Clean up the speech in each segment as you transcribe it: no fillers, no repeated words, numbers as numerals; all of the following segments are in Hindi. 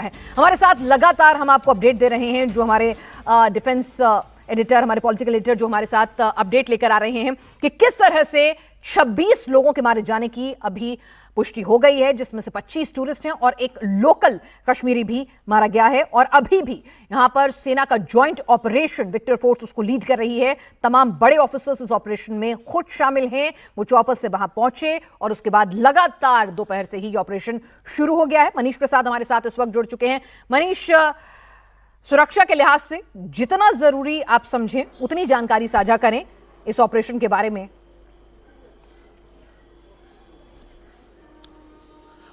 है। हमारे साथ लगातार हम आपको अपडेट दे रहे हैं, जो हमारे डिफेंस एडिटर, हमारे पॉलिटिकल एडिटर जो हमारे साथ अपडेट लेकर आ रहे हैं कि किस तरह से 26 लोगों के मारे जाने की अभी पुष्टि हो गई है, जिसमें से 25 टूरिस्ट हैं और एक लोकल कश्मीरी भी मारा गया है। और अभी भी यहां पर सेना का ज्वाइंट ऑपरेशन विक्टर फोर्स उसको लीड कर रही है। तमाम बड़े ऑफिसर्स इस ऑपरेशन में खुद शामिल हैं। वो चॉपर से वहां पहुंचे और उसके बाद लगातार दोपहर से ही ये ऑपरेशन शुरू हो गया है। मनीष प्रसाद हमारे साथ इस वक्त जुड़ चुके हैं। मनीष, सुरक्षा के लिहाज से जितना जरूरी आप समझें उतनी जानकारी साझा करें इस ऑपरेशन के बारे में।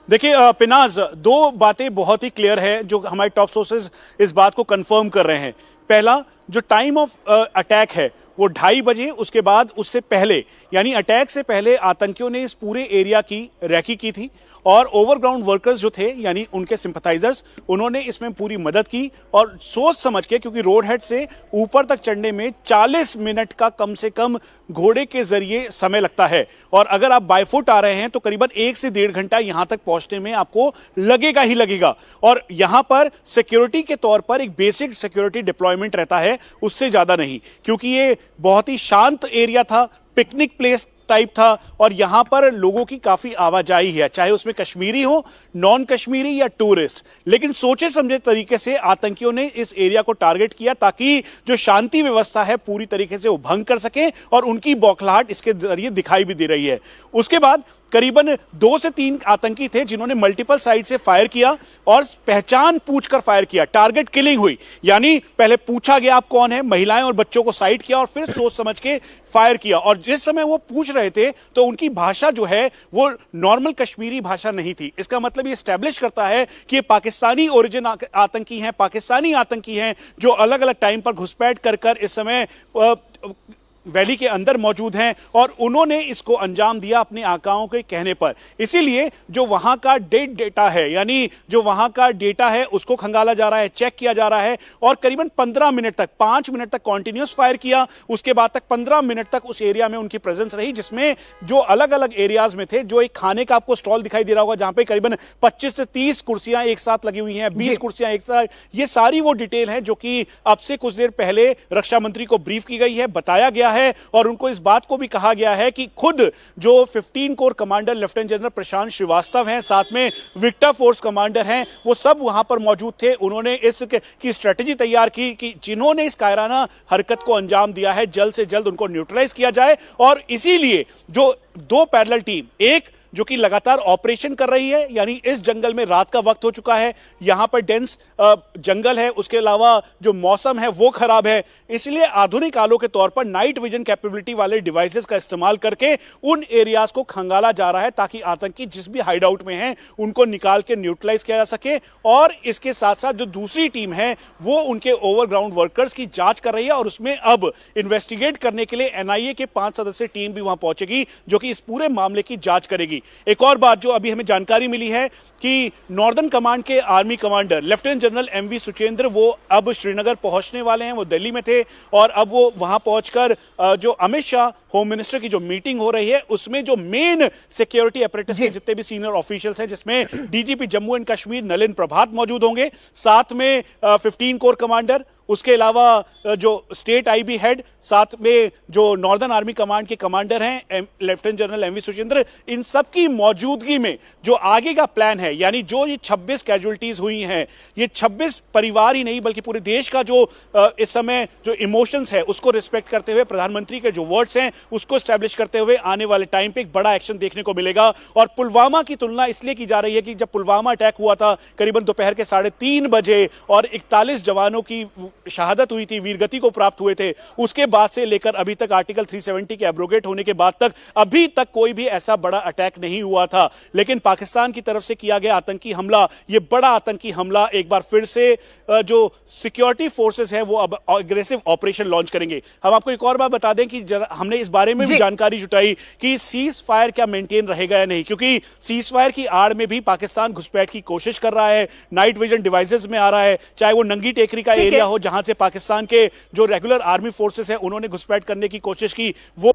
देखिए पिनाज, दो बातें बहुत ही क्लियर है जो हमारे टॉप सोर्सेज इस बात को कंफर्म कर रहे हैं। पहला, जो टाइम ऑफ अटैक है वो 2:30 बजे, उसके बाद उससे पहले यानी अटैक से पहले आतंकियों ने इस पूरे एरिया की रैकी की थी और ओवरग्राउंड वर्कर्स जो थे यानी उनके सिंपथाइजर्स, उन्होंने इसमें पूरी मदद की और सोच समझ के, क्योंकि रोड हेड से ऊपर तक चढ़ने में 40 मिनट का कम से कम घोड़े के जरिए समय लगता है और अगर आप बाय फुट आ रहे हैं तो करीबन 1 से 1.5 घंटा यहां तक पहुंचने में आपको लगेगा ही लगेगा। और यहां पर सिक्योरिटी के तौर पर एक बेसिक सिक्योरिटी डिप्लॉयमेंट रहता है, उससे ज्यादा नहीं, क्योंकि ये बहुत ही शांत एरिया था, पिकनिक प्लेस टाइप था और यहां पर लोगों की काफी आवाजाही है, चाहे उसमें कश्मीरी हो, नॉन कश्मीरी या टूरिस्ट। लेकिन सोचे समझे तरीके से आतंकियों ने इस एरिया को टारगेट किया ताकि जो शांति व्यवस्था है पूरी तरीके से वो भंग कर सके और उनकी बौखलाहट इसके जरिए दिखाई भी दे रही है। उसके बाद करीबन 2 से 3 आतंकी थे जिन्होंने मल्टीपल साइड से फायर किया और पहचान पूछकर फायर किया। टारगेट किलिंग हुई, यानी पहले पूछा गया आप कौन है, महिलाएं और बच्चों को साइड किया और फिर सोच समझ के फायर किया। और जिस समय वो पूछ रहे थे तो उनकी भाषा जो है वो नॉर्मल कश्मीरी भाषा नहीं थी। इसका मतलब ये एस्टैब्लिश करता है कि ये पाकिस्तानी ओरिजिन आतंकी हैं, पाकिस्तानी आतंकी हैं जो अलग अलग टाइम पर घुसपैठ कर इस समय वैली के अंदर मौजूद हैं और उन्होंने इसको अंजाम दिया अपने आकाओं के कहने पर। इसीलिए जो वहां का डेटा है, यानी जो वहां का डेटा है उसको खंगाला जा रहा है, चेक किया जा रहा है और करीबन 15 मिनट तक, 5 मिनट तक कॉन्टिन्यूस फायर किया। उसके बाद तक 15 मिनट तक उस एरिया में उनकी प्रेजेंस रही, जिसमें जो अलग अलग एरियाज में थे, जो एक खाने का आपको स्टॉल दिखाई दे रहा होगा जहां पे करीबन 25 से 30 कुर्सियां एक साथ लगी हुई हैं, 20 कुर्सियां एक साथ, ये सारी वो डिटेल है जो कि अब से कुछ देर पहले रक्षा मंत्री को ब्रीफ की गई है, बताया गया है और उनको इस बात को भी कहा गया है कि खुद जो 15 कोर कमांडर लेफ्टिनेंट जनरल प्रशांत श्रीवास्तव हैं, साथ में विक्टर फोर्स कमांडर हैं, वो सब वहां पर मौजूद थे। उन्होंने इसकी स्ट्रेटेजी तैयार की कि जिन्होंने इस कायराना हरकत को अंजाम दिया है जल्द से जल्द उनको न्यूट्रलाइज किया जाए। और इसीलिए जो 2 पैरेलल टीम, एक जो कि लगातार ऑपरेशन कर रही है, यानी इस जंगल में रात का वक्त हो चुका है, यहां पर डेंस जंगल है, उसके अलावा जो मौसम है वो खराब है, इसलिए आधुनिक आलों के तौर पर नाइट विजन कैपेबिलिटी वाले डिवाइसेस का इस्तेमाल करके उन एरियाज को खंगाला जा रहा है ताकि आतंकी जिस भी हाइड आउट में हैं उनको निकाल के न्यूट्रलाइज किया जा सके। और इसके साथ साथ जो दूसरी टीम है वो उनके ओवरग्राउंड वर्कर्स की जांच कर रही है और उसमें अब इन्वेस्टिगेट करने के लिए एनआईए के 5 सदस्यीय टीम भी वहां पहुंचेगी जो कि इस पूरे मामले की जांच करेगी। एक और बात जो अभी हमें जानकारी मिली है कि नॉर्दर्न कमांड के army commander lieutenant general MV Suchindra वो अब श्रीनगर पहुंचने वाले हैं। वो दिल्ली में थे और अब वो वहां पहुंचकर जो अमित शाह होम मिनिस्टर की जो मीटिंग हो रही है उसमें जो मेन सिक्योरिटी अपरेटस के जितने भी सीनियर ऑफिशियल्स हैं, जिसमें डीजीपी जम्मू एंड कश्मीर नलिन प्रभात मौजूद होंगे, साथ में 15 कोर कमांडर, उसके अलावा जो स्टेट आईबी हेड, साथ में जो नॉर्दर्न आर्मी कमांड के कमांडर हैं लेफ्टिनेंट जनरल एमवी सुचेंद्र, इन सब की मौजूदगी में जो आगे का प्लान है, यानी जो ये 26 कैजुअलिटीज हुई हैं, ये 26 परिवार ही नहीं बल्कि पूरे देश का जो इस समय जो इमोशंस है उसको रिस्पेक्ट करते हुए, प्रधानमंत्री के जो वर्ड्स हैं उसको स्टैब्लिश करते हुए आने वाले टाइम पे एक बड़ा एक्शन देखने को मिलेगा। और पुलवामा की तुलना इसलिए की जा रही है कि जब पुलवामा अटैक हुआ था करीबन दोपहर के 3:30 बजे और 41 जवानों की शहादत हुई थी, वीरगति को प्राप्त हुए थे, उसके बाद से लेकर अभी तक आर्टिकल 370 के एब्रोगेट होने के बाद तक अभी तक कोई भी ऐसा बड़ा अटैक नहीं हुआ था। लेकिन पाकिस्तान की तरफ से किया गया आतंकी हमला, ये बड़ा आतंकी हमला एक बार फिर से जो सिक्योरिटी फोर्सेस है वो अब एग्रेसिव ऑपरेशन लॉन्च करेंगे। हम आपको एक और बात बता दें कि हमने इस बारे में भी जानकारी जुटाई कि सीज फायर क्या मेंटेन रहेगा या नहीं, क्योंकि सीज फायर की आड़ में भी पाकिस्तान घुसपैठ की कोशिश कर रहा है, नाइट विजन डिवाइसेस में आ रहा है, चाहे वो नंगी टेकरी का एरिया हो जहां से पाकिस्तान के जो रेगुलर आर्मी फोर्सेस हैं उन्होंने घुसपैठ करने की कोशिश की, वो